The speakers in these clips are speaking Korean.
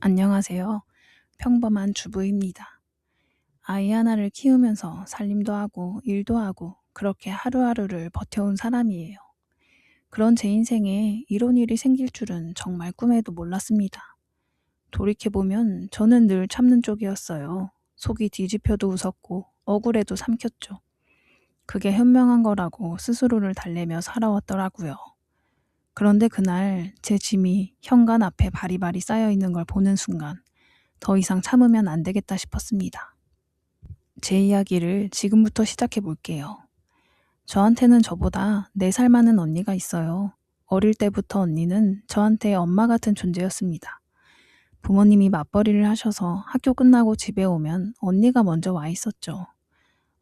안녕하세요. 평범한 주부입니다. 아이 하나를 키우면서 살림도 하고 일도 하고 그렇게 하루하루를 버텨온 사람이에요. 그런 제 인생에 이런 일이 생길 줄은 정말 꿈에도 몰랐습니다. 돌이켜보면 저는 늘 참는 쪽이었어요. 속이 뒤집혀도 웃었고 억울해도 삼켰죠. 그게 현명한 거라고 스스로를 달래며 살아왔더라고요. 그런데 그날 제 짐이 현관 앞에 바리바리 쌓여 있는 걸 보는 순간 더 이상 참으면 안 되겠다 싶었습니다. 제 이야기를 지금부터 시작해 볼게요. 저한테는 저보다 4살 많은 언니가 있어요. 어릴 때부터 언니는 저한테 엄마 같은 존재였습니다. 부모님이 맞벌이를 하셔서 학교 끝나고 집에 오면 언니가 먼저 와 있었죠.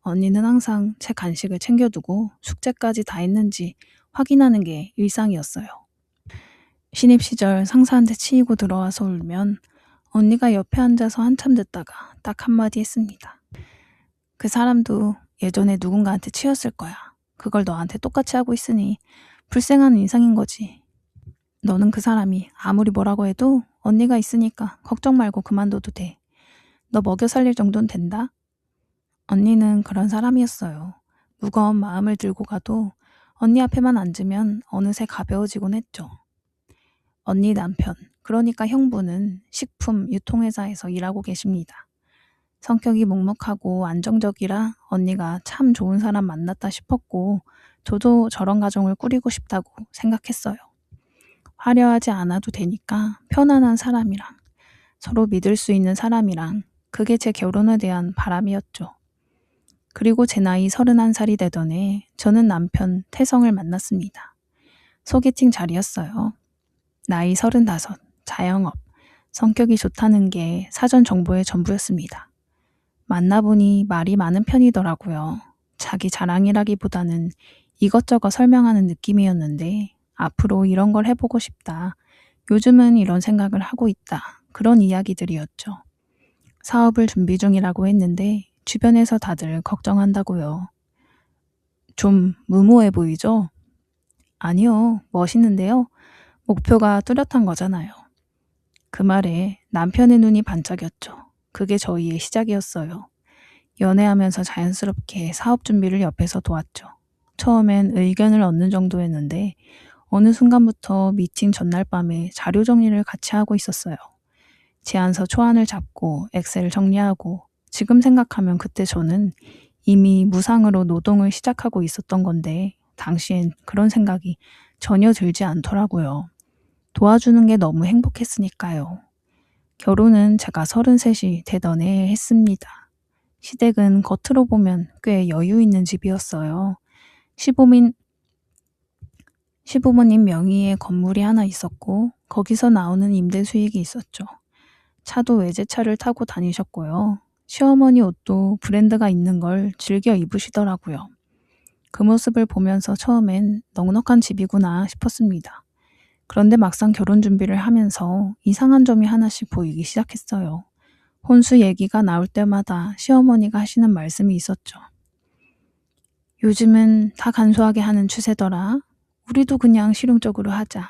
언니는 항상 제 간식을 챙겨두고 숙제까지 다 했는지 확인하는 게 일상이었어요. 신입 시절 상사한테 치이고 들어와서 울면 언니가 옆에 앉아서 한참 듣다가 딱 한마디 했습니다. 그 사람도 예전에 누군가한테 치였을 거야. 그걸 너한테 똑같이 하고 있으니 불쌍한 인상인 거지. 너는 그 사람이 아무리 뭐라고 해도 언니가 있으니까 걱정 말고 그만둬도 돼. 너 먹여 살릴 정도는 된다. 언니는 그런 사람이었어요. 무거운 마음을 들고 가도 언니 앞에만 앉으면 어느새 가벼워지곤 했죠. 언니 남편, 그러니까 형부는 식품 유통회사에서 일하고 계십니다. 성격이 묵묵하고 안정적이라 언니가 참 좋은 사람 만났다 싶었고 저도 저런 가정을 꾸리고 싶다고 생각했어요. 화려하지 않아도 되니까 편안한 사람이랑 서로 믿을 수 있는 사람이랑 그게 제 결혼에 대한 바람이었죠. 그리고 제 나이 31살이 되던 해 저는 남편 태성을 만났습니다. 소개팅 자리였어요. 나이 35, 자영업, 성격이 좋다는 게 사전 정보의 전부였습니다. 만나보니 말이 많은 편이더라고요. 자기 자랑이라기보다는 이것저것 설명하는 느낌이었는데 앞으로 이런 걸 해보고 싶다. 요즘은 이런 생각을 하고 있다. 그런 이야기들이었죠. 사업을 준비 중이라고 했는데 주변에서 다들 걱정한다고요. 좀 무모해 보이죠? 아니요, 멋있는데요. 목표가 뚜렷한 거잖아요. 그 말에 남편의 눈이 반짝였죠. 그게 저희의 시작이었어요. 연애하면서 자연스럽게 사업 준비를 옆에서 도왔죠. 처음엔 의견을 얻는 정도였는데 어느 순간부터 미팅 전날 밤에 자료 정리를 같이 하고 있었어요. 제안서 초안을 잡고 엑셀을 정리하고 지금 생각하면 그때 저는 이미 무상으로 노동을 시작하고 있었던 건데 당시엔 그런 생각이 전혀 들지 않더라고요. 도와주는 게 너무 행복했으니까요. 결혼은 제가 33이 되던 해에 했습니다. 시댁은 겉으로 보면 꽤 여유 있는 집이었어요. 시부모님 명의의 건물이 하나 있었고 거기서 나오는 임대 수익이 있었죠. 차도 외제차를 타고 다니셨고요. 시어머니 옷도 브랜드가 있는 걸 즐겨 입으시더라고요. 그 모습을 보면서 처음엔 넉넉한 집이구나 싶었습니다. 그런데 막상 결혼 준비를 하면서 이상한 점이 하나씩 보이기 시작했어요. 혼수 얘기가 나올 때마다 시어머니가 하시는 말씀이 있었죠. 요즘은 다 간소하게 하는 추세더라. 우리도 그냥 실용적으로 하자.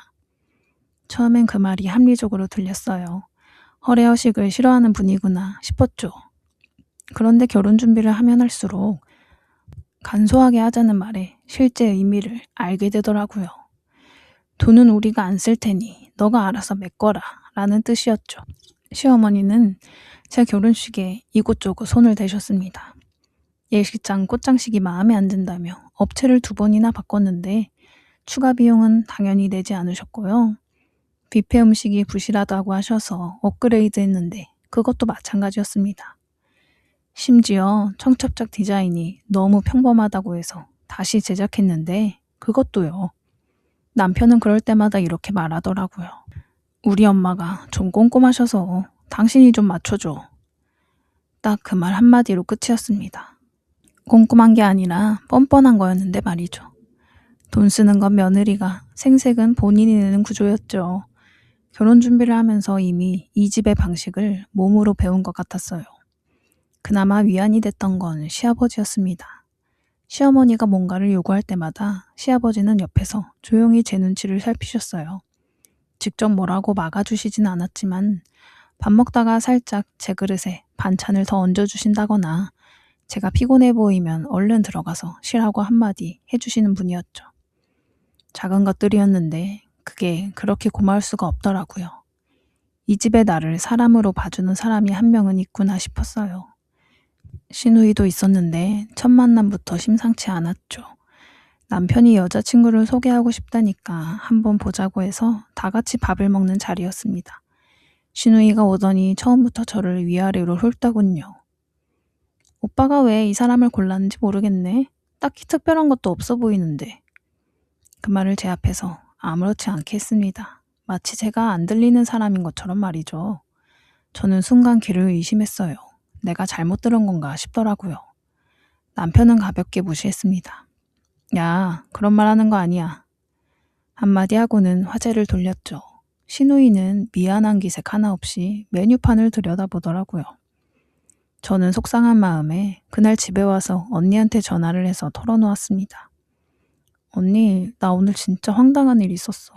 처음엔 그 말이 합리적으로 들렸어요. 허례허식을 싫어하는 분이구나 싶었죠. 그런데 결혼 준비를 하면 할수록 간소하게 하자는 말의 실제 의미를 알게 되더라고요. 돈은 우리가 안 쓸 테니 너가 알아서 메꿔라 라는 뜻이었죠. 시어머니는 제 결혼식에 이곳저곳 손을 대셨습니다. 예식장 꽃장식이 마음에 안 든다며 업체를 2번이나 바꿨는데 추가 비용은 당연히 내지 않으셨고요. 뷔페 음식이 부실하다고 하셔서 업그레이드 했는데 그것도 마찬가지였습니다. 심지어 청첩장 디자인이 너무 평범하다고 해서 다시 제작했는데 그것도요. 남편은 그럴 때마다 이렇게 말하더라고요. 우리 엄마가 좀 꼼꼼하셔서 당신이 좀 맞춰줘. 딱 그 말 한마디로 끝이었습니다. 꼼꼼한 게 아니라 뻔뻔한 거였는데 말이죠. 돈 쓰는 건 며느리가, 생색은 본인이 내는 구조였죠. 결혼 준비를 하면서 이미 이 집의 방식을 몸으로 배운 것 같았어요. 그나마 위안이 됐던 건 시아버지였습니다. 시어머니가 뭔가를 요구할 때마다 시아버지는 옆에서 조용히 제 눈치를 살피셨어요. 직접 뭐라고 막아주시진 않았지만 밥 먹다가 살짝 제 그릇에 반찬을 더 얹어주신다거나 제가 피곤해 보이면 얼른 들어가서 쉬라고 한마디 해주시는 분이었죠. 작은 것들이었는데 그게 그렇게 고마울 수가 없더라고요. 이 집에 나를 사람으로 봐주는 사람이 한 명은 있구나 싶었어요. 시누이도 있었는데 첫 만남부터 심상치 않았죠. 남편이 여자친구를 소개하고 싶다니까 한번 보자고 해서 다 같이 밥을 먹는 자리였습니다. 시누이가 오더니 처음부터 저를 위아래로 훑더군요. 오빠가 왜 이 사람을 골랐는지 모르겠네. 딱히 특별한 것도 없어 보이는데. 그 말을 제 앞에서 아무렇지 않게 했습니다. 마치 제가 안 들리는 사람인 것처럼 말이죠. 저는 순간 귀를 의심했어요. 내가 잘못 들은 건가 싶더라고요. 남편은 가볍게 무시했습니다. 야, 그런 말 하는 거 아니야. 한마디 하고는 화제를 돌렸죠. 시누이는 미안한 기색 하나 없이 메뉴판을 들여다보더라고요. 저는 속상한 마음에 그날 집에 와서 언니한테 전화를 해서 털어놓았습니다. 언니, 나 오늘 진짜 황당한 일 있었어.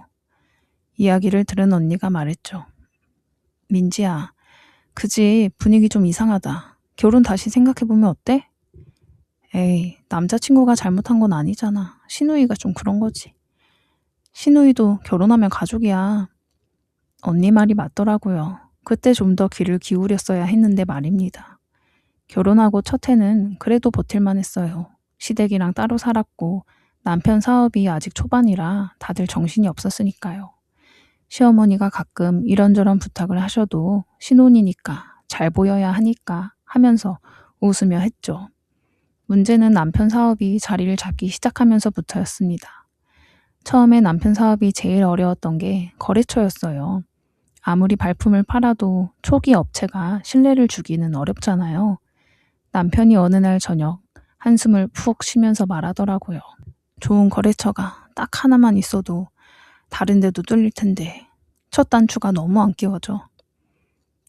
이야기를 들은 언니가 말했죠. 민지야, 그 집 분위기 좀 이상하다. 결혼 다시 생각해보면 어때? 에이, 남자친구가 잘못한 건 아니잖아. 시누이가 좀 그런 거지. 시누이도 결혼하면 가족이야. 언니 말이 맞더라고요. 그때 좀 더 귀를 기울였어야 했는데 말입니다. 결혼하고 첫 해는 그래도 버틸만 했어요. 시댁이랑 따로 살았고 남편 사업이 아직 초반이라 다들 정신이 없었으니까요. 시어머니가 가끔 이런저런 부탁을 하셔도 신혼이니까 잘 보여야 하니까 하면서 웃으며 했죠. 문제는 남편 사업이 자리를 잡기 시작하면서부터였습니다. 처음에 남편 사업이 제일 어려웠던 게 거래처였어요. 아무리 발품을 팔아도 초기 업체가 신뢰를 주기는 어렵잖아요. 남편이 어느 날 저녁 한숨을 푹 쉬면서 말하더라고요. 좋은 거래처가 딱 하나만 있어도 다른 데도 뚫릴 텐데 첫 단추가 너무 안 끼워져.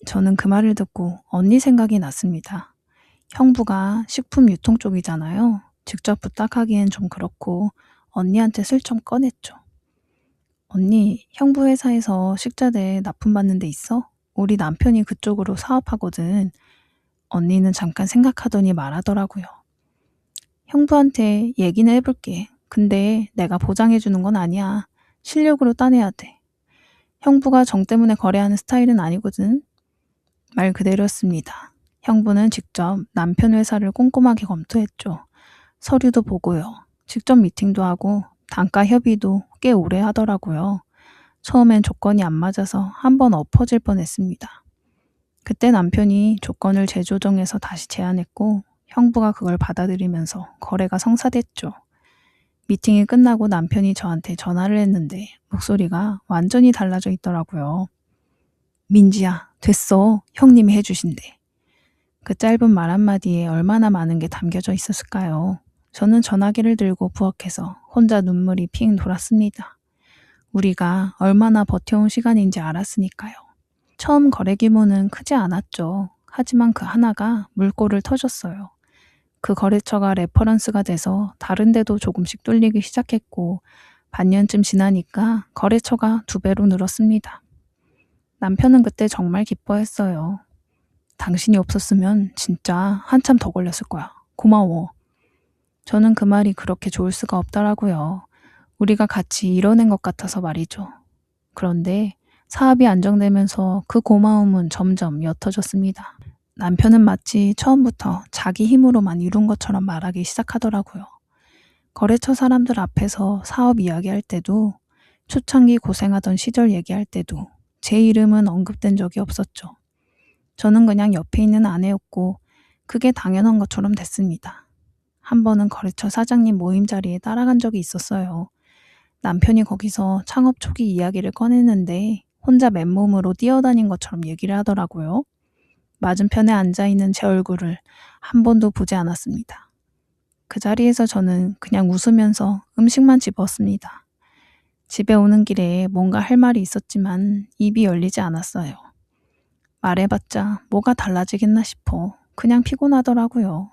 저는 그 말을 듣고 언니 생각이 났습니다. 형부가 식품 유통 쪽이잖아요. 직접 부탁하기엔 좀 그렇고 언니한테 슬쩍 꺼냈죠. 언니, 형부 회사에서 식자재 납품받는 데 있어? 우리 남편이 그쪽으로 사업하거든. 언니는 잠깐 생각하더니 말하더라고요. 형부한테 얘기는 해볼게. 근데 내가 보장해주는 건 아니야. 실력으로 따내야 돼. 형부가 정 때문에 거래하는 스타일은 아니거든. 말 그대로였습니다. 형부는 직접 남편 회사를 꼼꼼하게 검토했죠. 서류도 보고요. 직접 미팅도 하고 단가 협의도 꽤 오래 하더라고요. 처음엔 조건이 안 맞아서 한번 엎어질 뻔했습니다. 그때 남편이 조건을 재조정해서 다시 제안했고 형부가 그걸 받아들이면서 거래가 성사됐죠. 미팅이 끝나고 남편이 저한테 전화를 했는데 목소리가 완전히 달라져 있더라고요. 민지야, 됐어. 형님이 해주신대. 그 짧은 말 한마디에 얼마나 많은 게 담겨져 있었을까요? 저는 전화기를 들고 부엌에서 혼자 눈물이 핑 돌았습니다. 우리가 얼마나 버텨온 시간인지 알았으니까요. 처음 거래 규모는 크지 않았죠. 하지만 그 하나가 물꼬를 터줬어요. 그 거래처가 레퍼런스가 돼서 다른 데도 조금씩 뚫리기 시작했고 반년쯤 지나니까 거래처가 2배로 늘었습니다. 남편은 그때 정말 기뻐했어요. 당신이 없었으면 진짜 한참 더 걸렸을 거야. 고마워. 저는 그 말이 그렇게 좋을 수가 없더라고요. 우리가 같이 이뤄낸 것 같아서 말이죠. 그런데 사업이 안정되면서 그 고마움은 점점 옅어졌습니다. 남편은 마치 처음부터 자기 힘으로만 이룬 것처럼 말하기 시작하더라고요. 거래처 사람들 앞에서 사업 이야기할 때도 초창기 고생하던 시절 얘기할 때도 제 이름은 언급된 적이 없었죠. 저는 그냥 옆에 있는 아내였고 그게 당연한 것처럼 됐습니다. 한 번은 거래처 사장님 모임 자리에 따라간 적이 있었어요. 남편이 거기서 창업 초기 이야기를 꺼냈는데 혼자 맨몸으로 뛰어다닌 것처럼 얘기를 하더라고요. 맞은편에 앉아있는 제 얼굴을 한 번도 보지 않았습니다. 그 자리에서 저는 그냥 웃으면서 음식만 집었습니다. 집에 오는 길에 뭔가 할 말이 있었지만 입이 열리지 않았어요. 말해봤자 뭐가 달라지겠나 싶어 그냥 피곤하더라고요.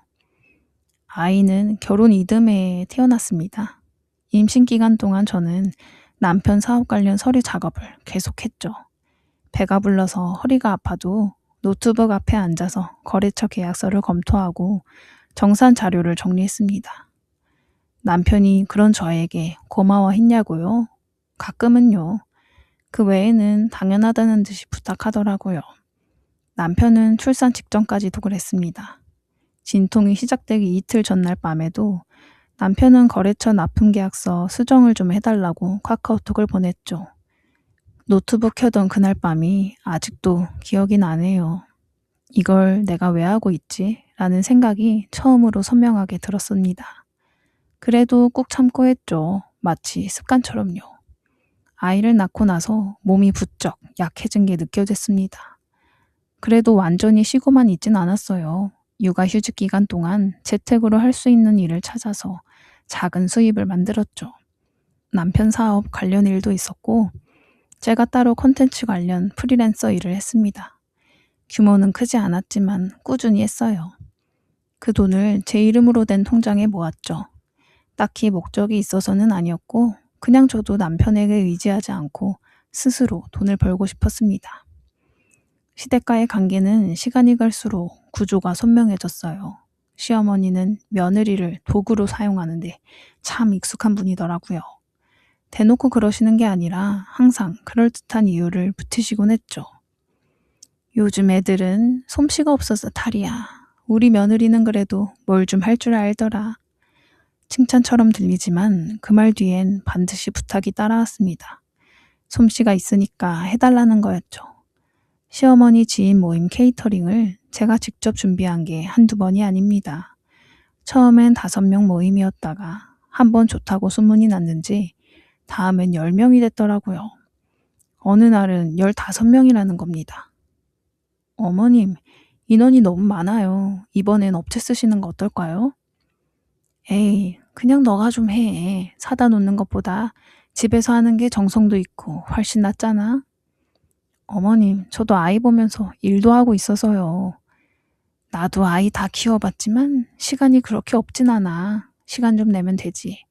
아이는 결혼 이듬해에 태어났습니다. 임신 기간 동안 저는 남편 사업 관련 서류 작업을 계속했죠. 배가 불러서 허리가 아파도 노트북 앞에 앉아서 거래처 계약서를 검토하고 정산 자료를 정리했습니다. 남편이 그런 저에게 고마워했냐고요? 가끔은요. 그 외에는 당연하다는 듯이 부탁하더라고요. 남편은 출산 직전까지도 그랬습니다. 진통이 시작되기 이틀 전날 밤에도 남편은 거래처 납품계약서 수정을 좀 해달라고 카카오톡을 보냈죠. 노트북 켜던 그날 밤이 아직도 기억이 나네요. 이걸 내가 왜 하고 있지? 라는 생각이 처음으로 선명하게 들었습니다. 그래도 꾹 참고 했죠. 마치 습관처럼요. 아이를 낳고 나서 몸이 부쩍 약해진 게 느껴졌습니다. 그래도 완전히 쉬고만 있진 않았어요. 육아휴직 기간 동안 재택으로 할 수 있는 일을 찾아서 작은 수입을 만들었죠. 남편 사업 관련 일도 있었고 제가 따로 콘텐츠 관련 프리랜서 일을 했습니다. 규모는 크지 않았지만 꾸준히 했어요. 그 돈을 제 이름으로 된 통장에 모았죠. 딱히 목적이 있어서는 아니었고 그냥 저도 남편에게 의지하지 않고 스스로 돈을 벌고 싶었습니다. 시댁과의 관계는 시간이 갈수록 구조가 선명해졌어요. 시어머니는 며느리를 도구로 사용하는데 참 익숙한 분이더라고요. 대놓고 그러시는 게 아니라 항상 그럴듯한 이유를 붙이시곤 했죠. 요즘 애들은 솜씨가 없어서 탈이야. 우리 며느리는 그래도 뭘 좀 할 줄 알더라. 칭찬처럼 들리지만 그 말 뒤엔 반드시 부탁이 따라왔습니다. 솜씨가 있으니까 해달라는 거였죠. 시어머니 지인 모임 케이터링을 제가 직접 준비한 게 한두 번이 아닙니다. 처음엔 5명 모임이었다가 한 번 좋다고 소문이 났는지 다음엔 10명이 됐더라고요. 어느 날은 15명이라는 겁니다. 어머님, 인원이 너무 많아요. 이번엔 업체 쓰시는 거 어떨까요? 에이, 그냥 너가 좀 해. 사다 놓는 것보다 집에서 하는 게 정성도 있고 훨씬 낫잖아. 어머님, 저도 아이 보면서 일도 하고 있어서요. 나도 아이 다 키워봤지만 시간이 그렇게 없진 않아. 시간 좀 내면 되지.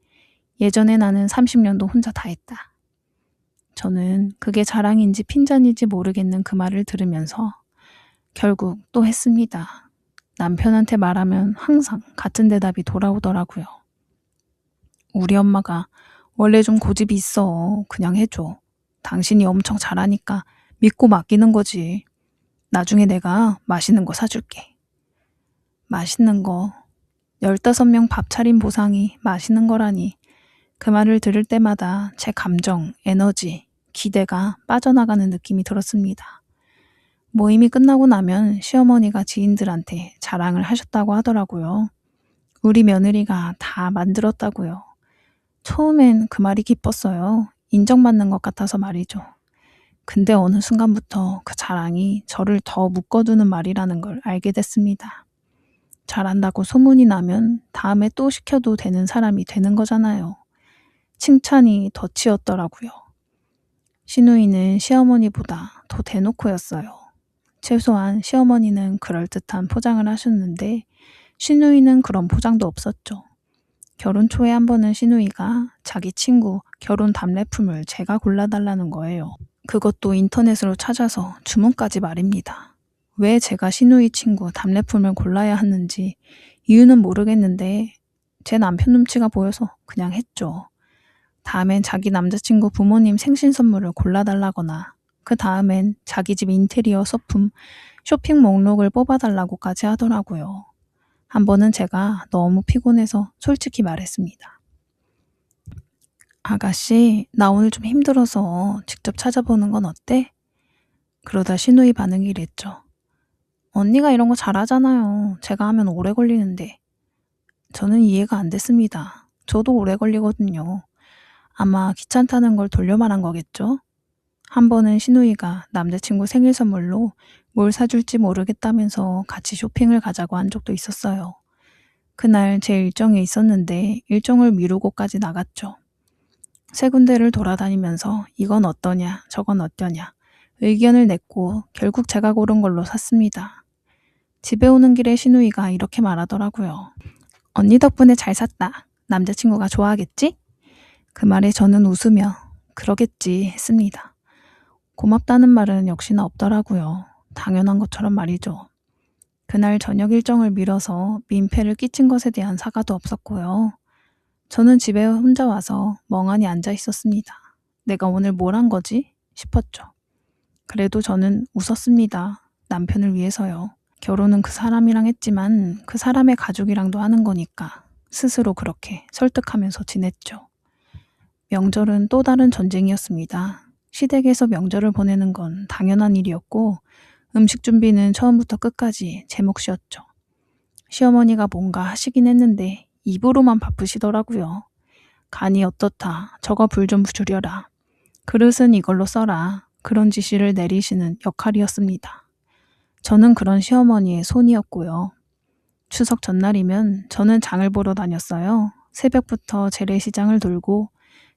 예전에 나는 30년도 혼자 다 했다. 저는 그게 자랑인지 핀잔인지 모르겠는 그 말을 들으면서 결국 또 했습니다. 남편한테 말하면 항상 같은 대답이 돌아오더라고요. 우리 엄마가 원래 좀 고집이 있어. 그냥 해줘. 당신이 엄청 잘하니까 믿고 맡기는 거지. 나중에 내가 맛있는 거 사줄게. 맛있는 거. 15명 밥 차린 보상이 맛있는 거라니. 그 말을 들을 때마다 제 감정, 에너지, 기대가 빠져나가는 느낌이 들었습니다. 모임이 끝나고 나면 시어머니가 지인들한테 자랑을 하셨다고 하더라고요. 우리 며느리가 다 만들었다고요. 처음엔 그 말이 기뻤어요. 인정받는 것 같아서 말이죠. 근데 어느 순간부터 그 자랑이 저를 더 묶어두는 말이라는 걸 알게 됐습니다. 잘한다고 소문이 나면 다음에 또 시켜도 되는 사람이 되는 거잖아요. 칭찬이 덫이었더라고요. 시누이는 시어머니보다 더 대놓고였어요. 최소한 시어머니는 그럴듯한 포장을 하셨는데 시누이는 그런 포장도 없었죠. 결혼 초에 한 번은 시누이가 자기 친구 결혼 답례품을 제가 골라달라는 거예요. 그것도 인터넷으로 찾아서 주문까지 말입니다. 왜 제가 시누이 친구 답례품을 골라야 하는지 이유는 모르겠는데 제 남편 눈치가 보여서 그냥 했죠. 다음엔 자기 남자친구 부모님 생신 선물을 골라달라거나 그 다음엔 자기 집 인테리어 소품 쇼핑 목록을 뽑아달라고까지 하더라고요. 한 번은 제가 너무 피곤해서 솔직히 말했습니다. 아가씨, 나 오늘 좀 힘들어서 직접 찾아보는 건 어때? 그러다 시누이 반응이 이랬죠. 언니가 이런 거 잘하잖아요. 제가 하면 오래 걸리는데. 저는 이해가 안 됐습니다. 저도 오래 걸리거든요. 아마 귀찮다는 걸 돌려 말한 거겠죠? 한 번은 시누이가 남자친구 생일 선물로 뭘 사줄지 모르겠다면서 같이 쇼핑을 가자고 한 적도 있었어요. 그날 제 일정이 있었는데 일정을 미루고까지 나갔죠. 세 군데를 돌아다니면서 이건 어떠냐, 저건 어떠냐 의견을 냈고 결국 제가 고른 걸로 샀습니다. 집에 오는 길에 시누이가 이렇게 말하더라고요. 언니 덕분에 잘 샀다. 남자친구가 좋아하겠지? 그 말에 저는 웃으며 그러겠지 했습니다. 고맙다는 말은 역시나 없더라고요. 당연한 것처럼 말이죠. 그날 저녁 일정을 미뤄서 민폐를 끼친 것에 대한 사과도 없었고요. 저는 집에 혼자 와서 멍하니 앉아 있었습니다. 내가 오늘 뭘 한 거지? 싶었죠. 그래도 저는 웃었습니다. 남편을 위해서요. 결혼은 그 사람이랑 했지만 그 사람의 가족이랑도 하는 거니까 스스로 그렇게 설득하면서 지냈죠. 명절은 또 다른 전쟁이었습니다. 시댁에서 명절을 보내는 건 당연한 일이었고 음식 준비는 처음부터 끝까지 제 몫이었죠. 시어머니가 뭔가 하시긴 했는데 입으로만 바쁘시더라고요. 간이 어떻다. 저거 불 좀 줄여라. 그릇은 이걸로 써라. 그런 지시를 내리시는 역할이었습니다. 저는 그런 시어머니의 손이었고요. 추석 전날이면 저는 장을 보러 다녔어요. 새벽부터 재래시장을 돌고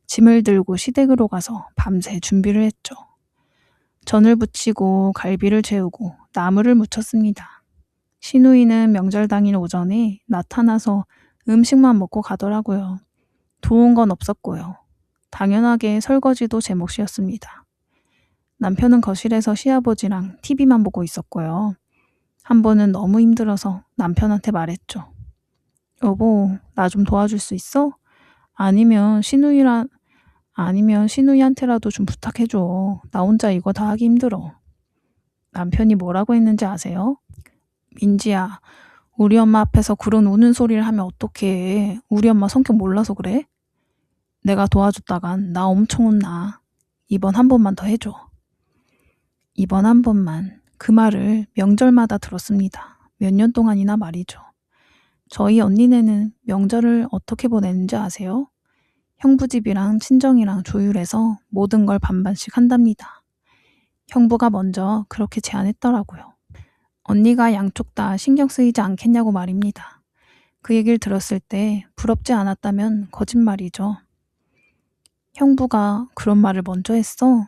짐을 들고 시댁으로 가서 밤새 준비를 했죠. 전을 부치고 갈비를 재우고 나물을 무쳤습니다. 시누이는 명절 당일 오전에 나타나서 음식만 먹고 가더라고요. 도운 건 없었고요. 당연하게 설거지도 제 몫이었습니다. 남편은 거실에서 시아버지랑 TV만 보고 있었고요. 한 번은 너무 힘들어서 남편한테 말했죠. 여보, 나 좀 도와줄 수 있어? 아니면 시누이한테라도 좀 부탁해줘. 나 혼자 이거 다 하기 힘들어. 남편이 뭐라고 했는지 아세요? 민지야, 우리 엄마 앞에서 그런 우는 소리를 하면 어떡해. 우리 엄마 성격 몰라서 그래? 내가 도와줬다간 나 엄청 혼나. 이번 한 번만 더 해줘. 이번 한 번만. 그 말을 명절마다 들었습니다. 몇 년 동안이나 말이죠. 저희 언니네는 명절을 어떻게 보내는지 아세요? 형부 집이랑 친정이랑 조율해서 모든 걸 반반씩 한답니다. 형부가 먼저 그렇게 제안했더라고요. 언니가 양쪽 다 신경 쓰이지 않겠냐고 말입니다. 그 얘기를 들었을 때 부럽지 않았다면 거짓말이죠. 형부가 그런 말을 먼저 했어?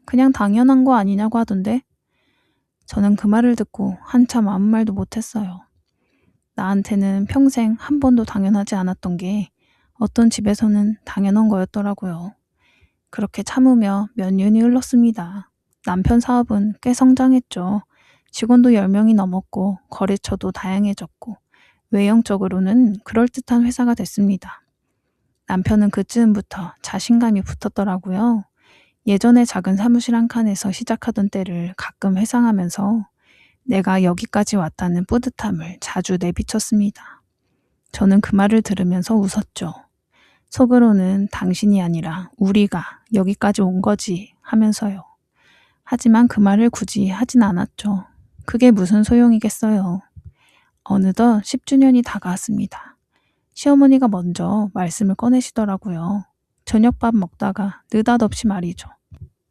그냥 당연한 거 아니냐고 하던데? 저는 그 말을 듣고 한참 아무 말도 못했어요. 나한테는 평생 한 번도 당연하지 않았던 게 어떤 집에서는 당연한 거였더라고요. 그렇게 참으며 몇 년이 흘렀습니다. 남편 사업은 꽤 성장했죠. 직원도 10명이 넘었고 거래처도 다양해졌고 외형적으로는 그럴듯한 회사가 됐습니다. 남편은 그쯤부터 자신감이 붙었더라고요. 예전에 작은 사무실 한 칸에서 시작하던 때를 가끔 회상하면서 내가 여기까지 왔다는 뿌듯함을 자주 내비쳤습니다. 저는 그 말을 들으면서 웃었죠. 속으로는 당신이 아니라 우리가 여기까지 온 거지 하면서요. 하지만 그 말을 굳이 하진 않았죠. 그게 무슨 소용이겠어요. 어느덧 10주년이 다가왔습니다. 시어머니가 먼저 말씀을 꺼내시더라고요. 저녁밥 먹다가 느닷없이 말이죠.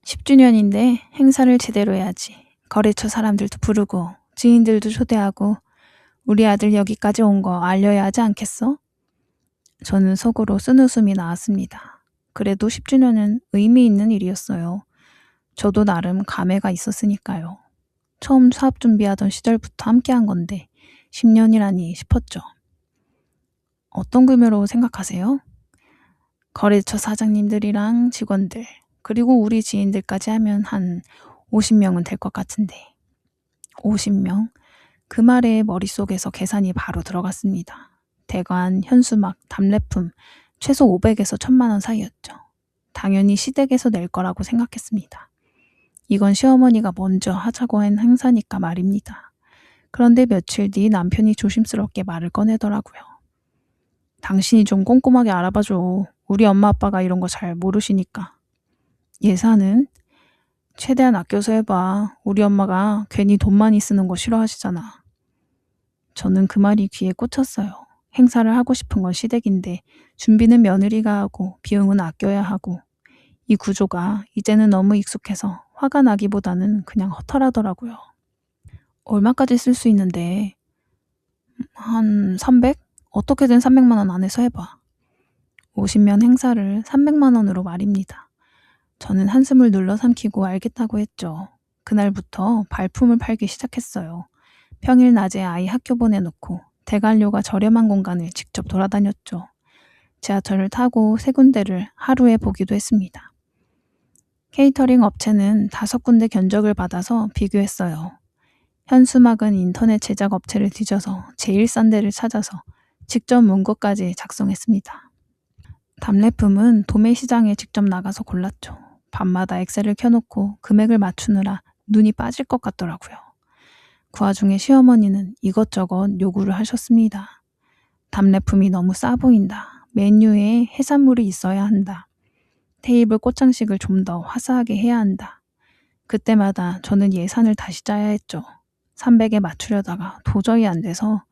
10주년인데 행사를 제대로 해야지. 거래처 사람들도 부르고 지인들도 초대하고 우리 아들 여기까지 온 거 알려야 하지 않겠어? 저는 속으로 쓴웃음이 나왔습니다. 그래도 10주년은 의미 있는 일이었어요. 저도 나름 감회가 있었으니까요. 처음 사업 준비하던 시절부터 함께한 건데 10년이라니 싶었죠. 어떤 규모로 생각하세요? 거래처 사장님들이랑 직원들, 그리고 우리 지인들까지 하면 한 50명은 될 것 같은데. 50명? 그 말에 머릿속에서 계산이 바로 들어갔습니다. 대관, 현수막, 답례품, 최소 500에서 1000만 원 사이였죠. 당연히 시댁에서 낼 거라고 생각했습니다. 이건 시어머니가 먼저 하자고 한 행사니까 말입니다. 그런데 며칠 뒤 남편이 조심스럽게 말을 꺼내더라고요. 당신이 좀 꼼꼼하게 알아봐줘. 우리 엄마 아빠가 이런 거 잘 모르시니까. 예산은? 최대한 아껴서 해봐. 우리 엄마가 괜히 돈 많이 쓰는 거 싫어하시잖아. 저는 그 말이 귀에 꽂혔어요. 행사를 하고 싶은 건 시댁인데 준비는 며느리가 하고 비용은 아껴야 하고 이 구조가 이제는 너무 익숙해서 화가 나기보다는 그냥 허탈하더라고요. 얼마까지 쓸 수 있는데 한 300? 어떻게든 300만 원 안에서 해봐. 50명 행사를 300만 원으로 말입니다. 저는 한숨을 눌러 삼키고 알겠다고 했죠. 그날부터 발품을 팔기 시작했어요. 평일 낮에 아이 학교 보내놓고 대관료가 저렴한 공간을 직접 돌아다녔죠. 지하철을 타고 세 군데를 하루에 보기도 했습니다. 케이터링 업체는 5군데 견적을 받아서 비교했어요. 현수막은 인터넷 제작 업체를 뒤져서 제일 싼 데를 찾아서 직접 문구까지 작성했습니다. 답례품은 도매 시장에 직접 나가서 골랐죠. 밤마다 엑셀을 켜놓고 금액을 맞추느라 눈이 빠질 것 같더라고요. 그 와중에 시어머니는 이것저것 요구를 하셨습니다. 답례품이 너무 싸 보인다. 메뉴에 해산물이 있어야 한다. 테이블 꽃장식을 좀 더 화사하게 해야 한다. 그때마다 저는 예산을 다시 짜야 했죠. 300에 맞추려다가 도저히 안 돼서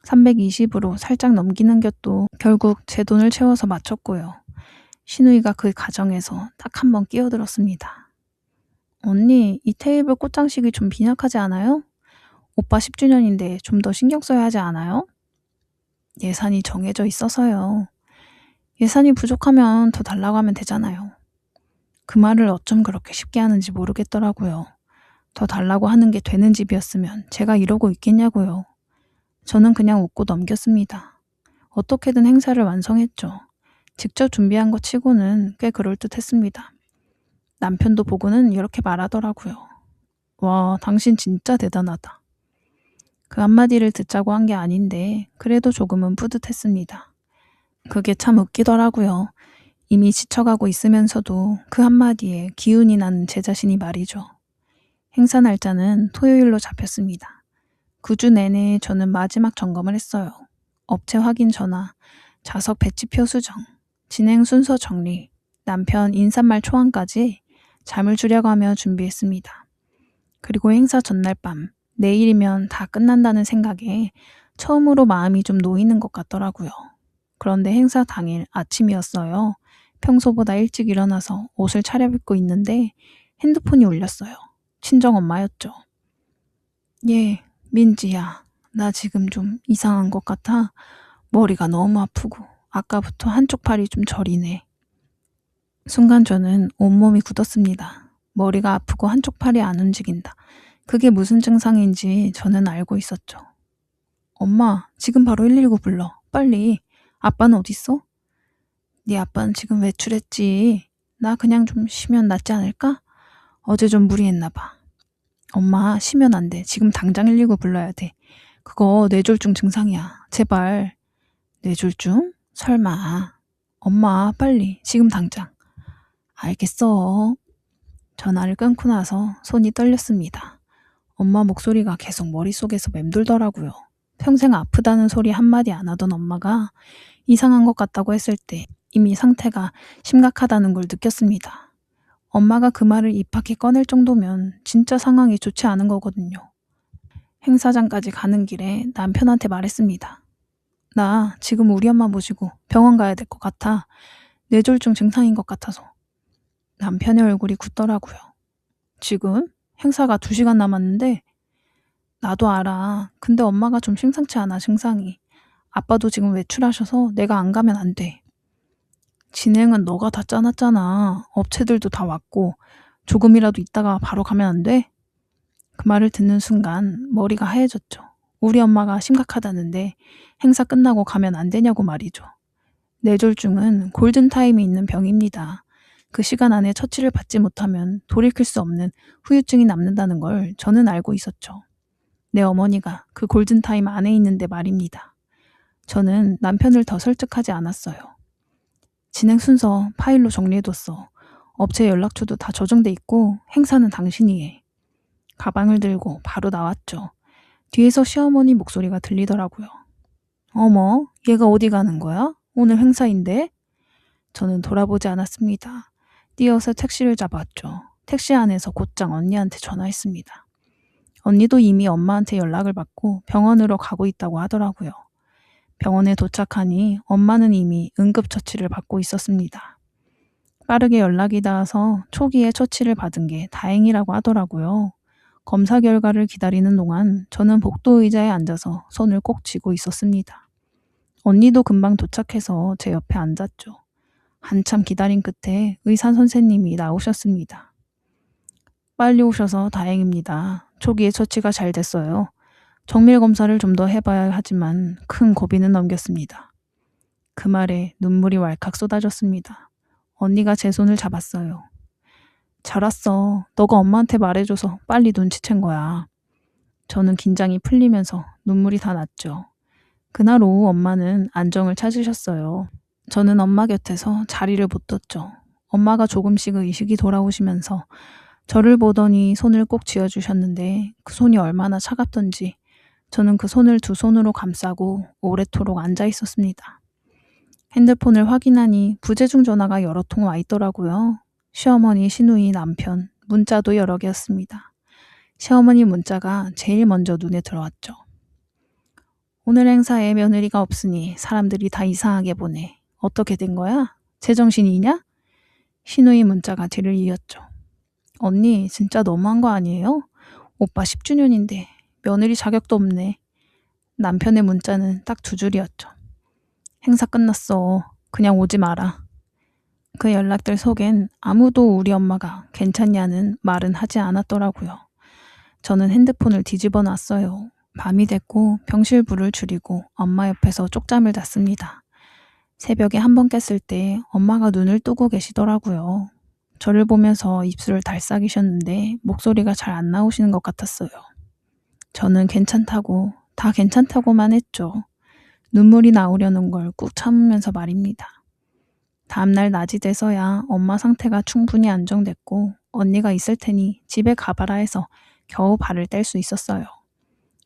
320으로 살짝 넘기는 것도 결국 제 돈을 채워서 맞췄고요. 신우이가 그 가정에서 딱 한 번 끼어들었습니다. 언니, 이 테이블 꽃장식이 좀 빈약하지 않아요? 오빠 10주년인데 좀 더 신경 써야 하지 않아요? 예산이 정해져 있어서요. 예산이 부족하면 더 달라고 하면 되잖아요. 그 말을 어쩜 그렇게 쉽게 하는지 모르겠더라고요. 더 달라고 하는 게 되는 집이었으면 제가 이러고 있겠냐고요. 저는 그냥 웃고 넘겼습니다. 어떻게든 행사를 완성했죠. 직접 준비한 것 치고는 꽤 그럴듯했습니다. 남편도 보고는 이렇게 말하더라고요. 와, 당신 진짜 대단하다. 그 한마디를 듣자고 한 게 아닌데 그래도 조금은 뿌듯했습니다. 그게 참 웃기더라고요. 이미 지쳐가고 있으면서도 그 한마디에 기운이 나는 제 자신이 말이죠. 행사 날짜는 토요일로 잡혔습니다. 9주 내내 저는 마지막 점검을 했어요. 업체 확인 전화, 좌석 배치표 수정, 진행 순서 정리, 남편 인사말 초안까지 잠을 주려고 하며 준비했습니다. 그리고 행사 전날 밤, 내일이면 다 끝난다는 생각에 처음으로 마음이 좀 놓이는 것 같더라고요. 그런데 행사 당일 아침이었어요. 평소보다 일찍 일어나서 옷을 차려입고 있는데 핸드폰이 울렸어요. 친정엄마였죠. 예, 민지야, 나 지금 좀 이상한 것 같아. 머리가 너무 아프고 아까부터 한쪽 팔이 좀 저리네. 순간 저는 온몸이 굳었습니다. 머리가 아프고 한쪽 팔이 안 움직인다. 그게 무슨 증상인지 저는 알고 있었죠. 엄마, 지금 바로 119 불러. 빨리. 아빠는 어딨어? 네 아빠는 지금 외출했지. 나 그냥 좀 쉬면 낫지 않을까? 어제 좀 무리했나 봐. 엄마, 쉬면 안 돼. 지금 당장 119 불러야 돼. 그거 뇌졸중 증상이야. 제발. 뇌졸중? 설마. 엄마, 빨리. 지금 당장. 알겠어. 전화를 끊고 나서 손이 떨렸습니다. 엄마 목소리가 계속 머릿속에서 맴돌더라고요. 평생 아프다는 소리 한마디 안 하던 엄마가 이상한 것 같다고 했을 때 이미 상태가 심각하다는 걸 느꼈습니다. 엄마가 그 말을 입 밖에 꺼낼 정도면 진짜 상황이 좋지 않은 거거든요. 행사장까지 가는 길에 남편한테 말했습니다. 나 지금 우리 엄마 모시고 병원 가야 될 것 같아. 뇌졸중 증상인 것 같아서. 남편의 얼굴이 굳더라고요. 지금? 행사가 2시간 남았는데? 나도 알아. 근데 엄마가 좀 심상치 않아, 증상이. 아빠도 지금 외출하셔서 내가 안 가면 안 돼. 진행은 너가 다 짜놨잖아. 업체들도 다 왔고 조금이라도 있다가 바로 가면 안 돼? 그 말을 듣는 순간 머리가 하얘졌죠. 우리 엄마가 심각하다는데 행사 끝나고 가면 안 되냐고 말이죠. 뇌졸중은 골든타임이 있는 병입니다. 그 시간 안에 처치를 받지 못하면 돌이킬 수 없는 후유증이 남는다는 걸 저는 알고 있었죠. 내 어머니가 그 골든타임 안에 있는데 말입니다. 저는 남편을 더 설득하지 않았어요. 진행 순서 파일로 정리해뒀어. 업체 연락처도 다 저장돼 있고 행사는 당신이 해. 가방을 들고 바로 나왔죠. 뒤에서 시어머니 목소리가 들리더라고요. 어머, 얘가 어디 가는 거야? 오늘 행사인데? 저는 돌아보지 않았습니다. 뛰어서 택시를 잡았죠. 택시 안에서 곧장 언니한테 전화했습니다. 언니도 이미 엄마한테 연락을 받고 병원으로 가고 있다고 하더라고요. 병원에 도착하니 엄마는 이미 응급처치를 받고 있었습니다. 빠르게 연락이 닿아서 초기에 처치를 받은 게 다행이라고 하더라고요. 검사 결과를 기다리는 동안 저는 복도 의자에 앉아서 손을 꼭 쥐고 있었습니다. 언니도 금방 도착해서 제 옆에 앉았죠. 한참 기다린 끝에 의사 선생님이 나오셨습니다. 빨리 오셔서 다행입니다. 초기에 처치가 잘 됐어요. 정밀 검사를 좀 더 해봐야 하지만 큰 고비는 넘겼습니다. 그 말에 눈물이 왈칵 쏟아졌습니다. 언니가 제 손을 잡았어요. 잘 왔어. 너가 엄마한테 말해줘서 빨리 눈치챈 거야. 저는 긴장이 풀리면서 눈물이 다 났죠. 그날 오후 엄마는 안정을 찾으셨어요. 저는 엄마 곁에서 자리를 못 뒀죠. 엄마가 조금씩 의식이 돌아오시면서 저를 보더니 손을 꼭 쥐어주셨는데 그 손이 얼마나 차갑던지 저는 그 손을 두 손으로 감싸고 오래도록 앉아 있었습니다. 핸드폰을 확인하니 부재중 전화가 여러 통 와 있더라고요. 시어머니, 시누이, 남편, 문자도 여러 개였습니다. 시어머니 문자가 제일 먼저 눈에 들어왔죠. 오늘 행사에 며느리가 없으니 사람들이 다 이상하게 보네. 어떻게 된 거야? 제정신이냐? 시누이 문자가 뒤를 이었죠. 언니 진짜 너무한 거 아니에요? 오빠 10주년인데 며느리 자격도 없네. 남편의 문자는 딱 두 줄이었죠. 행사 끝났어. 그냥 오지 마라. 그 연락들 속엔 아무도 우리 엄마가 괜찮냐는 말은 하지 않았더라고요. 저는 핸드폰을 뒤집어 놨어요. 밤이 됐고 병실 불을 줄이고 엄마 옆에서 쪽잠을 잤습니다. 새벽에 한 번 깼을 때 엄마가 눈을 뜨고 계시더라고요. 저를 보면서 입술을 달싹이셨는데 목소리가 잘 안 나오시는 것 같았어요. 저는 괜찮다고, 다 괜찮다고만 했죠. 눈물이 나오려는 걸 꾹 참으면서 말입니다. 다음날 낮이 돼서야 엄마 상태가 충분히 안정됐고 언니가 있을 테니 집에 가봐라 해서 겨우 발을 뗄 수 있었어요.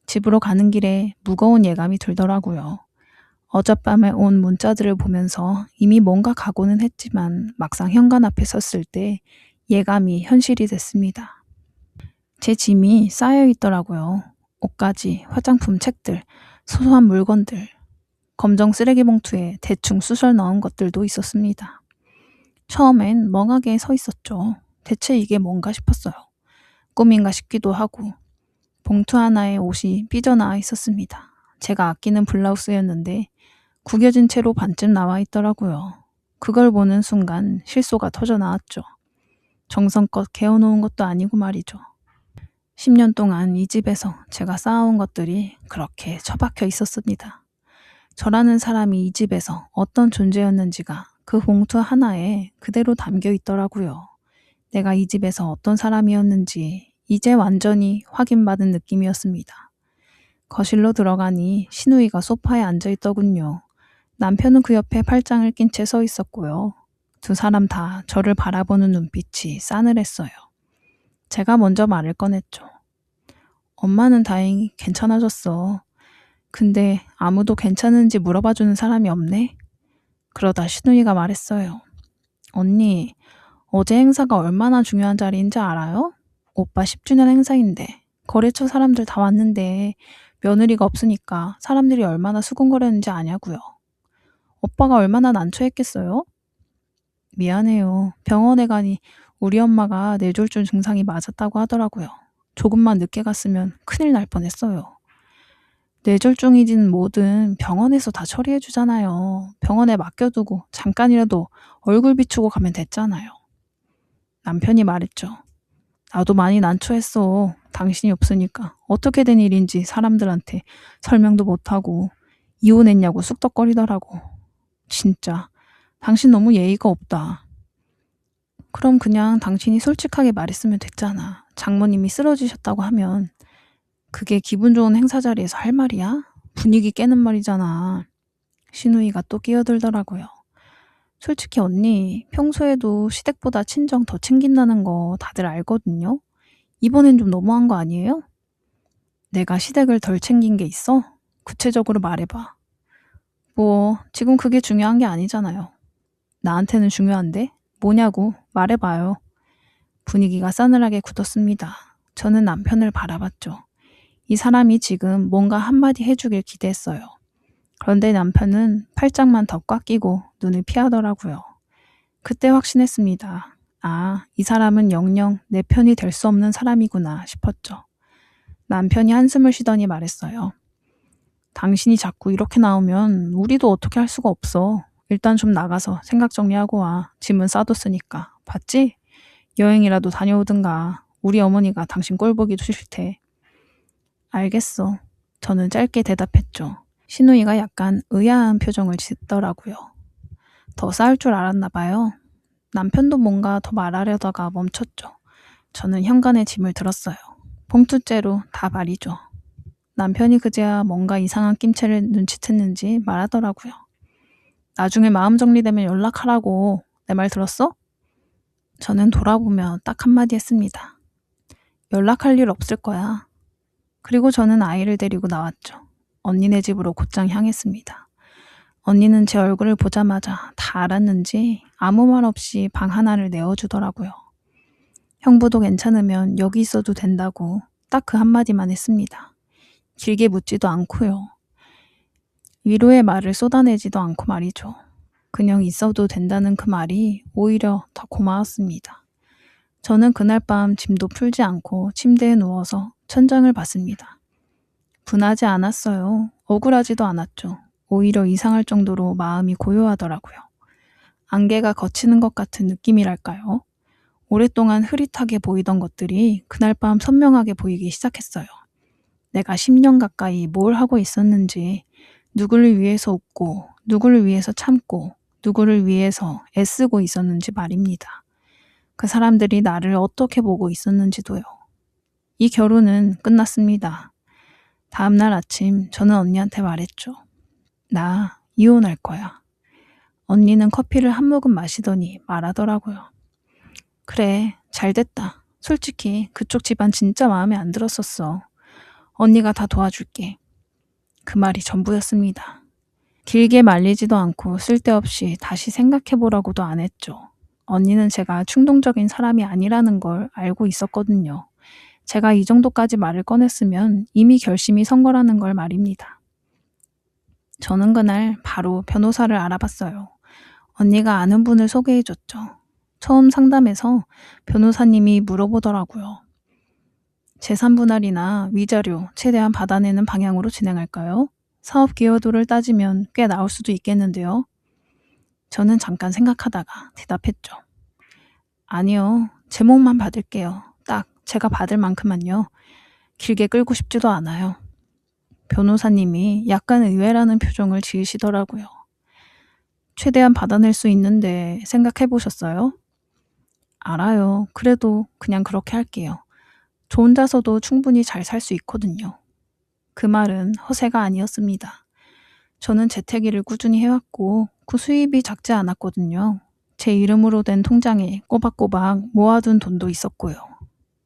집으로 가는 길에 무거운 예감이 들더라고요. 어젯밤에 온 문자들을 보면서 이미 뭔가 각오는 했지만 막상 현관 앞에 섰을 때 예감이 현실이 됐습니다. 제 짐이 쌓여 있더라고요. 옷가지, 화장품, 책들, 소소한 물건들, 검정 쓰레기 봉투에 대충 수설 넣은 것들도 있었습니다. 처음엔 멍하게 서 있었죠. 대체 이게 뭔가 싶었어요. 꿈인가 싶기도 하고 봉투 하나에 옷이 삐져나와 있었습니다. 제가 아끼는 블라우스였는데 구겨진 채로 반쯤 나와 있더라고요. 그걸 보는 순간 실소가 터져 나왔죠. 정성껏 개어놓은 것도 아니고 말이죠. 10년 동안 이 집에서 제가 쌓아온 것들이 그렇게 처박혀 있었습니다. 저라는 사람이 이 집에서 어떤 존재였는지가 그 봉투 하나에 그대로 담겨 있더라고요. 내가 이 집에서 어떤 사람이었는지 이제 완전히 확인받은 느낌이었습니다. 거실로 들어가니 시누이가 소파에 앉아 있더군요. 남편은 그 옆에 팔짱을 낀 채 서 있었고요. 두 사람 다 저를 바라보는 눈빛이 싸늘했어요. 제가 먼저 말을 꺼냈죠. 엄마는 다행히 괜찮아졌어. 근데 아무도 괜찮은지 물어봐주는 사람이 없네? 그러다 시누이가 말했어요. 언니, 어제 행사가 얼마나 중요한 자리인지 알아요? 오빠 10주년 행사인데 거래처 사람들 다 왔는데 며느리가 없으니까 사람들이 얼마나 수군거렸는지 아냐고요. 오빠가 얼마나 난처했겠어요? 미안해요. 병원에 가니 우리 엄마가 뇌졸중 증상이 맞았다고 하더라고요. 조금만 늦게 갔으면 큰일 날 뻔했어요. 뇌졸중이든 뭐든 병원에서 다 처리해 주잖아요. 병원에 맡겨두고 잠깐이라도 얼굴 비추고 가면 됐잖아요. 남편이 말했죠. 나도 많이 난처했어. 당신이 없으니까 어떻게 된 일인지 사람들한테 설명도 못하고 이혼했냐고 쑥덕거리더라고. 진짜 당신 너무 예의가 없다. 그럼 그냥 당신이 솔직하게 말했으면 됐잖아. 장모님이 쓰러지셨다고 하면 그게 기분 좋은 행사 자리에서 할 말이야? 분위기 깨는 말이잖아. 시누이가 또 끼어들더라고요. 솔직히 언니, 평소에도 시댁보다 친정 더 챙긴다는 거 다들 알거든요? 이번엔 좀 너무한 거 아니에요? 내가 시댁을 덜 챙긴 게 있어? 구체적으로 말해봐. 뭐, 지금 그게 중요한 게 아니잖아요. 나한테는 중요한데? 뭐냐고, 말해봐요. 분위기가 싸늘하게 굳었습니다. 저는 남편을 바라봤죠. 이 사람이 지금 뭔가 한마디 해주길 기대했어요. 그런데 남편은 팔짱만 더 꽉 끼고 눈을 피하더라고요. 그때 확신했습니다. 아, 이 사람은 영영 내 편이 될 수 없는 사람이구나 싶었죠. 남편이 한숨을 쉬더니 말했어요. 당신이 자꾸 이렇게 나오면 우리도 어떻게 할 수가 없어. 일단 좀 나가서 생각 정리하고 와. 짐은 싸뒀으니까. 봤지? 여행이라도 다녀오든가. 우리 어머니가 당신 꼴 보기도 싫대. 알겠어. 저는 짧게 대답했죠. 시누이가 약간 의아한 표정을 짓더라고요. 더 싸울 줄 알았나 봐요. 남편도 뭔가 더 말하려다가 멈췄죠. 저는 현관에 짐을 들었어요. 봉투째로 다 말이죠. 남편이 그제야 뭔가 이상한 낌새를 눈치챘는지 말하더라고요. 나중에 마음 정리되면 연락하라고. 내 말 들었어? 저는 돌아보며 딱 한마디 했습니다. 연락할 일 없을 거야. 그리고 저는 아이를 데리고 나왔죠. 언니네 집으로 곧장 향했습니다. 언니는 제 얼굴을 보자마자 다 알았는지 아무 말 없이 방 하나를 내어주더라고요. 형부도 괜찮으면 여기 있어도 된다고 딱 그 한마디만 했습니다. 길게 묻지도 않고요. 위로의 말을 쏟아내지도 않고 말이죠. 그냥 있어도 된다는 그 말이 오히려 더 고마웠습니다. 저는 그날 밤 짐도 풀지 않고 침대에 누워서 천장을 봤습니다. 분하지 않았어요. 억울하지도 않았죠. 오히려 이상할 정도로 마음이 고요하더라고요. 안개가 걷히는 것 같은 느낌이랄까요? 오랫동안 흐릿하게 보이던 것들이 그날 밤 선명하게 보이기 시작했어요. 내가 10년 가까이 뭘 하고 있었는지, 누구를 위해서 웃고, 누구를 위해서 참고, 누구를 위해서 애쓰고 있었는지 말입니다. 그 사람들이 나를 어떻게 보고 있었는지도요. 이 결혼은 끝났습니다. 다음날 아침 저는 언니한테 말했죠. 나 이혼할 거야. 언니는 커피를 한 모금 마시더니 말하더라고요. 그래, 잘됐다. 솔직히 그쪽 집안 진짜 마음에 안 들었었어. 언니가 다 도와줄게. 그 말이 전부였습니다. 길게 말리지도 않고 쓸데없이 다시 생각해보라고도 안 했죠. 언니는 제가 충동적인 사람이 아니라는 걸 알고 있었거든요. 제가 이 정도까지 말을 꺼냈으면 이미 결심이 선 거라는 걸 말입니다. 저는 그날 바로 변호사를 알아봤어요. 언니가 아는 분을 소개해줬죠. 처음 상담에서 변호사님이 물어보더라고요. 재산 분할이나 위자료 최대한 받아내는 방향으로 진행할까요? 사업 기여도를 따지면 꽤 나올 수도 있겠는데요. 저는 잠깐 생각하다가 대답했죠. 아니요, 제목만 받을게요. 딱 제가 받을 만큼만요. 길게 끌고 싶지도 않아요. 변호사님이 약간 의외라는 표정을 지으시더라고요. 최대한 받아낼 수 있는데 생각해 보셨어요? 알아요. 그래도 그냥 그렇게 할게요. 저 혼자서도 충분히 잘 살 수 있거든요. 그 말은 허세가 아니었습니다. 저는 재테기를 꾸준히 해왔고 그 수입이 작지 않았거든요. 제 이름으로 된 통장에 꼬박꼬박 모아둔 돈도 있었고요.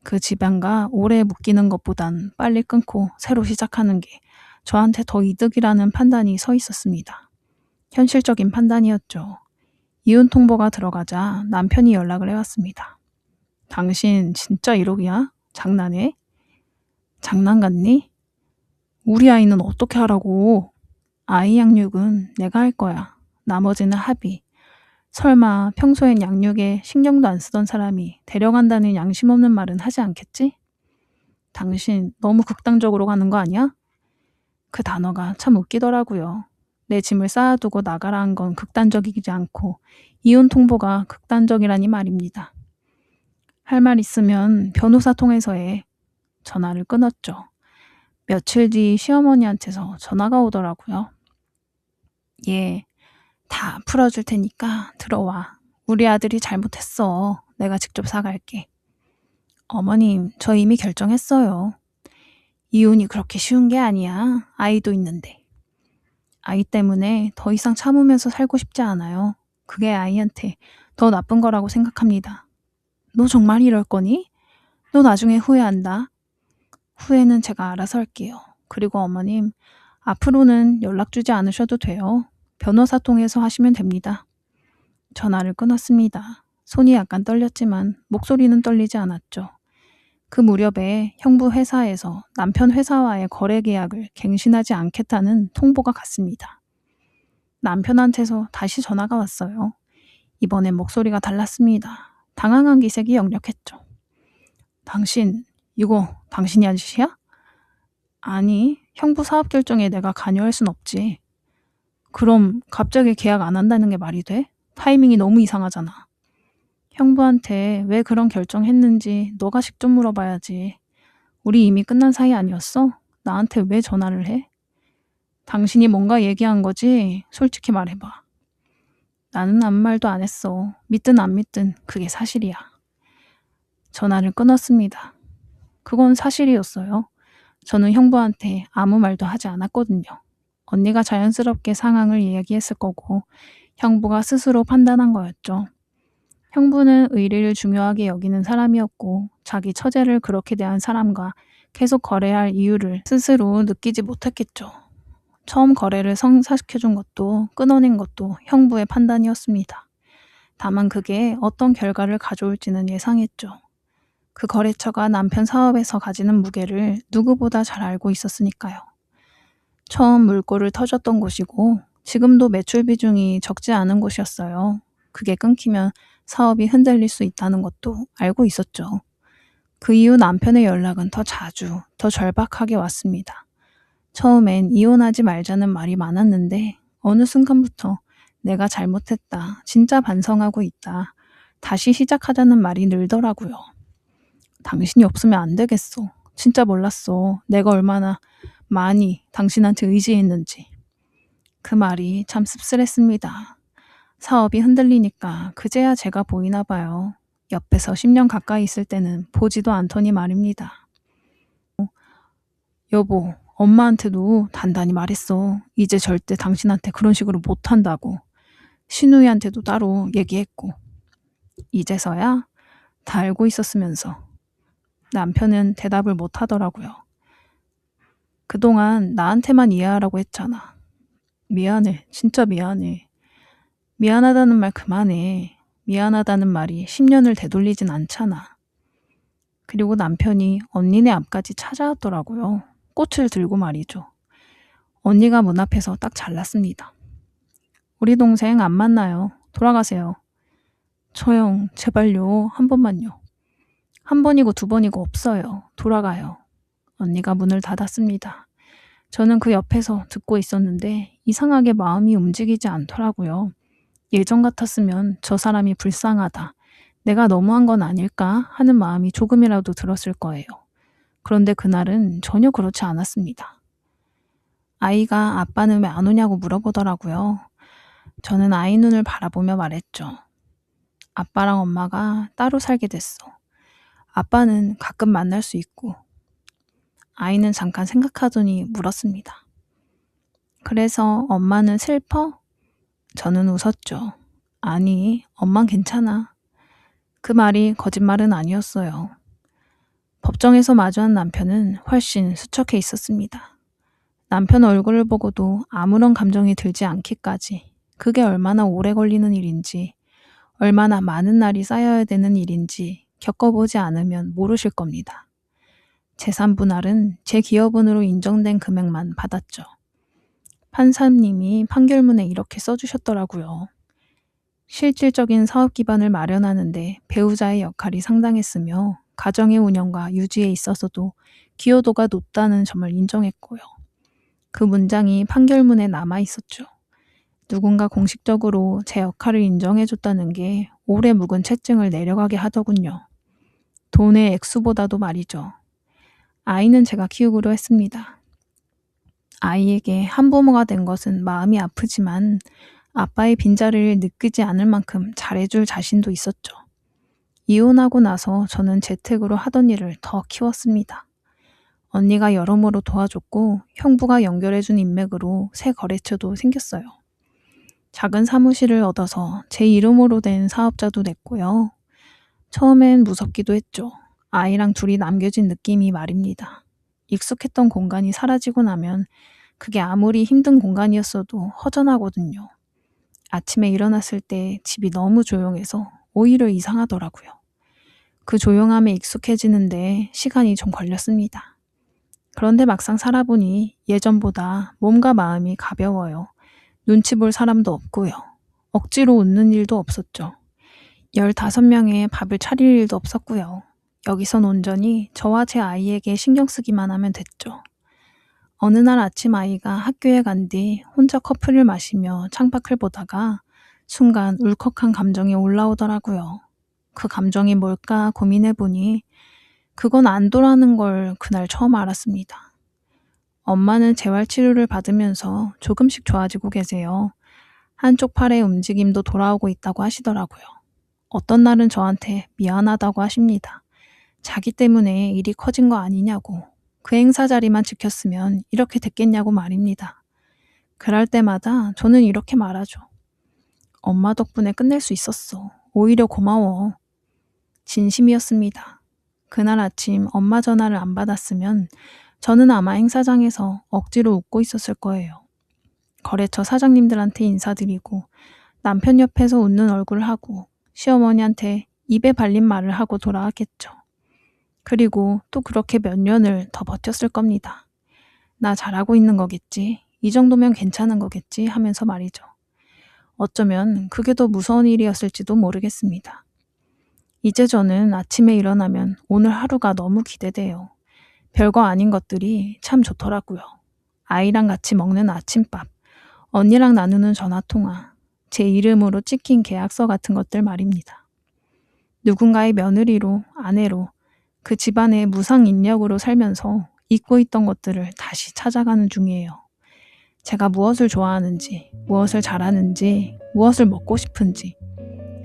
그 집안과 오래 묶이는 것보단 빨리 끊고 새로 시작하는 게 저한테 더 이득이라는 판단이 서 있었습니다. 현실적인 판단이었죠. 이혼 통보가 들어가자 남편이 연락을 해왔습니다. 당신 진짜 1억이야? 장난해? 장난 같니? 우리 아이는 어떻게 하라고? 아이 양육은 내가 할 거야. 나머지는 합의. 설마 평소엔 양육에 신경도 안 쓰던 사람이 데려간다는 양심 없는 말은 하지 않겠지? 당신 너무 극단적으로 가는 거 아니야? 그 단어가 참 웃기더라고요. 내 짐을 쌓아두고 나가라 한 건 극단적이지 않고 이혼 통보가 극단적이라니 말입니다. 할 말 있으면 변호사 통해서 해. 전화를 끊었죠. 며칠 뒤 시어머니한테서 전화가 오더라고요. 예, 다 풀어줄 테니까 들어와. 우리 아들이 잘못했어. 내가 직접 사갈게. 어머님, 저 이미 결정했어요. 이혼이 그렇게 쉬운 게 아니야. 아이도 있는데. 아이 때문에 더 이상 참으면서 살고 싶지 않아요. 그게 아이한테 더 나쁜 거라고 생각합니다. 너 정말 이럴 거니? 너 나중에 후회한다. 후회는 제가 알아서 할게요. 그리고 어머님, 앞으로는 연락 주지 않으셔도 돼요. 변호사 통해서 하시면 됩니다. 전화를 끊었습니다. 손이 약간 떨렸지만 목소리는 떨리지 않았죠. 그 무렵에 형부 회사에서 남편 회사와의 거래 계약을 갱신하지 않겠다는 통보가 갔습니다. 남편한테서 다시 전화가 왔어요. 이번엔 목소리가 달랐습니다. 당황한 기색이 역력했죠. 당신, 이거 당신이 한 짓이야? 아니, 형부 사업 결정에 내가 관여할 순 없지. 그럼 갑자기 계약 안 한다는 게 말이 돼? 타이밍이 너무 이상하잖아. 형부한테 왜 그런 결정했는지 너가 직접 물어봐야지. 우리 이미 끝난 사이 아니었어? 나한테 왜 전화를 해? 당신이 뭔가 얘기한 거지? 솔직히 말해봐. 나는 아무 말도 안 했어. 믿든 안 믿든 그게 사실이야. 전화를 끊었습니다. 그건 사실이었어요. 저는 형부한테 아무 말도 하지 않았거든요. 언니가 자연스럽게 상황을 이야기했을 거고 형부가 스스로 판단한 거였죠. 형부는 의리를 중요하게 여기는 사람이었고 자기 처제를 그렇게 대한 사람과 계속 거래할 이유를 스스로 느끼지 못했겠죠. 처음 거래를 성사시켜준 것도 끊어낸 것도 형부의 판단이었습니다. 다만 그게 어떤 결과를 가져올지는 예상했죠. 그 거래처가 남편 사업에서 가지는 무게를 누구보다 잘 알고 있었으니까요. 처음 물꼬를 터졌던 곳이고 지금도 매출 비중이 적지 않은 곳이었어요. 그게 끊기면 사업이 흔들릴 수 있다는 것도 알고 있었죠. 그 이후 남편의 연락은 더 자주, 더 절박하게 왔습니다. 처음엔 이혼하지 말자는 말이 많았는데 어느 순간부터 내가 잘못했다, 진짜 반성하고 있다, 다시 시작하자는 말이 늘더라고요. 당신이 없으면 안 되겠어. 진짜 몰랐어. 내가 얼마나 많이 당신한테 의지했는지. 그 말이 참 씁쓸했습니다. 사업이 흔들리니까 그제야 제가 보이나 봐요. 옆에서 10년 가까이 있을 때는 보지도 않더니 말입니다. 여보, 엄마한테도 단단히 말했어. 이제 절대 당신한테 그런 식으로 못한다고. 신우이한테도 따로 얘기했고. 이제서야 다 알고 있었으면서 남편은 대답을 못 하더라고요. 그동안 나한테만 이해하라고 했잖아. 미안해. 진짜 미안해. 미안하다는 말 그만해. 미안하다는 말이 10년을 되돌리진 않잖아. 그리고 남편이 언니네 앞까지 찾아왔더라고요. 꽃을 들고 말이죠. 언니가 문 앞에서 딱 잘랐습니다. 우리 동생 안 만나요. 돌아가세요. 저 형, 제발요. 한 번만요. 한 번이고 두 번이고 없어요. 돌아가요. 언니가 문을 닫았습니다. 저는 그 옆에서 듣고 있었는데 이상하게 마음이 움직이지 않더라고요. 예전 같았으면 저 사람이 불쌍하다, 내가 너무한 건 아닐까 하는 마음이 조금이라도 들었을 거예요. 그런데 그날은 전혀 그렇지 않았습니다. 아이가 아빠는 왜 안 오냐고 물어보더라고요. 저는 아이 눈을 바라보며 말했죠. 아빠랑 엄마가 따로 살게 됐어. 아빠는 가끔 만날 수 있고. 아이는 잠깐 생각하더니 물었습니다. 그래서 엄마는 슬퍼? 저는 웃었죠. 아니, 엄만 괜찮아. 그 말이 거짓말은 아니었어요. 법정에서 마주한 남편은 훨씬 수척해 있었습니다. 남편 얼굴을 보고도 아무런 감정이 들지 않기까지 그게 얼마나 오래 걸리는 일인지, 얼마나 많은 날이 쌓여야 되는 일인지 겪어보지 않으면 모르실 겁니다. 재산 분할은 제 기여분으로 인정된 금액만 받았죠. 판사님이 판결문에 이렇게 써주셨더라고요. 실질적인 사업 기반을 마련하는데 배우자의 역할이 상당했으며 가정의 운영과 유지에 있어서도 기여도가 높다는 점을 인정했고요. 그 문장이 판결문에 남아 있었죠. 누군가 공식적으로 제 역할을 인정해줬다는 게 오래 묵은 채증을 내려가게 하더군요. 돈의 액수보다도 말이죠. 아이는 제가 키우기로 했습니다. 아이에게 한부모가 된 것은 마음이 아프지만 아빠의 빈자리를 느끼지 않을 만큼 잘해줄 자신도 있었죠. 이혼하고 나서 저는 재택으로 하던 일을 더 키웠습니다. 언니가 여러모로 도와줬고 형부가 연결해준 인맥으로 새 거래처도 생겼어요. 작은 사무실을 얻어서 제 이름으로 된 사업자도 냈고요. 처음엔 무섭기도 했죠. 아이랑 둘이 남겨진 느낌이 말입니다. 익숙했던 공간이 사라지고 나면 그게 아무리 힘든 공간이었어도 허전하거든요. 아침에 일어났을 때 집이 너무 조용해서 오히려 이상하더라고요. 그 조용함에 익숙해지는데 시간이 좀 걸렸습니다. 그런데 막상 살아보니 예전보다 몸과 마음이 가벼워요. 눈치 볼 사람도 없고요. 억지로 웃는 일도 없었죠. 15명의 밥을 차릴 일도 없었고요. 여기선 온전히 저와 제 아이에게 신경 쓰기만 하면 됐죠. 어느 날 아침 아이가 학교에 간 뒤 혼자 커피를 마시며 창밖을 보다가 순간 울컥한 감정이 올라오더라고요. 그 감정이 뭘까 고민해보니 그건 안도라는 걸 그날 처음 알았습니다. 엄마는 재활치료를 받으면서 조금씩 좋아지고 계세요. 한쪽 팔의 움직임도 돌아오고 있다고 하시더라고요. 어떤 날은 저한테 미안하다고 하십니다. 자기 때문에 일이 커진 거 아니냐고, 그 행사 자리만 지켰으면 이렇게 됐겠냐고 말입니다. 그럴 때마다 저는 이렇게 말하죠. 엄마 덕분에 끝낼 수 있었어. 오히려 고마워. 진심이었습니다. 그날 아침 엄마 전화를 안 받았으면 저는 아마 행사장에서 억지로 웃고 있었을 거예요. 거래처 사장님들한테 인사드리고 남편 옆에서 웃는 얼굴을 하고 시어머니한테 입에 발린 말을 하고 돌아왔겠죠. 그리고 또 그렇게 몇 년을 더 버텼을 겁니다. 나 잘하고 있는 거겠지. 이 정도면 괜찮은 거겠지 하면서 말이죠. 어쩌면 그게 더 무서운 일이었을지도 모르겠습니다. 이제 저는 아침에 일어나면 오늘 하루가 너무 기대돼요. 별거 아닌 것들이 참 좋더라고요. 아이랑 같이 먹는 아침밥, 언니랑 나누는 전화통화, 제 이름으로 찍힌 계약서 같은 것들 말입니다. 누군가의 며느리로, 아내로, 그 집안의 무상인력으로 살면서 잊고 있던 것들을 다시 찾아가는 중이에요. 제가 무엇을 좋아하는지, 무엇을 잘하는지, 무엇을 먹고 싶은지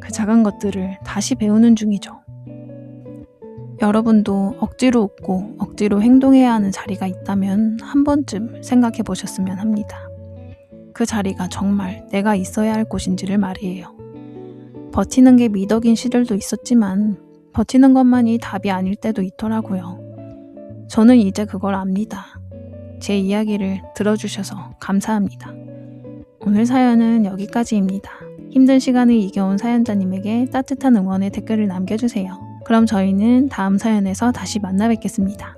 그 작은 것들을 다시 배우는 중이죠. 여러분도 억지로 웃고 억지로 행동해야 하는 자리가 있다면 한 번쯤 생각해 보셨으면 합니다. 그 자리가 정말 내가 있어야 할 곳인지를 말이에요. 버티는 게 미덕인 시절도 있었지만 버티는 것만이 답이 아닐 때도 있더라고요. 저는 이제 그걸 압니다. 제 이야기를 들어주셔서 감사합니다. 오늘 사연은 여기까지입니다. 힘든 시간을 이겨온 사연자님에게 따뜻한 응원의 댓글을 남겨주세요. 그럼 저희는 다음 사연에서 다시 만나 뵙겠습니다.